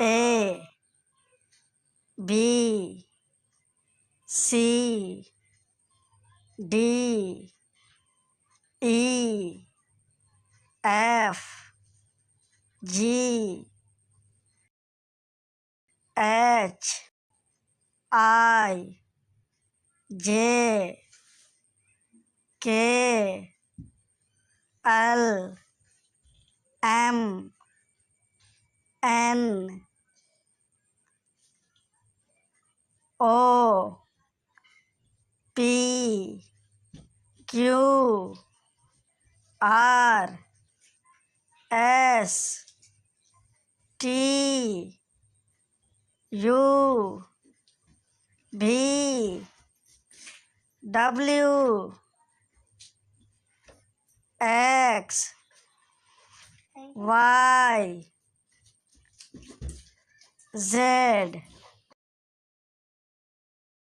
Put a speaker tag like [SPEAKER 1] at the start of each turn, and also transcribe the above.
[SPEAKER 1] A B C D E F G H I J K L M N O P Q R S T U V W X Y Z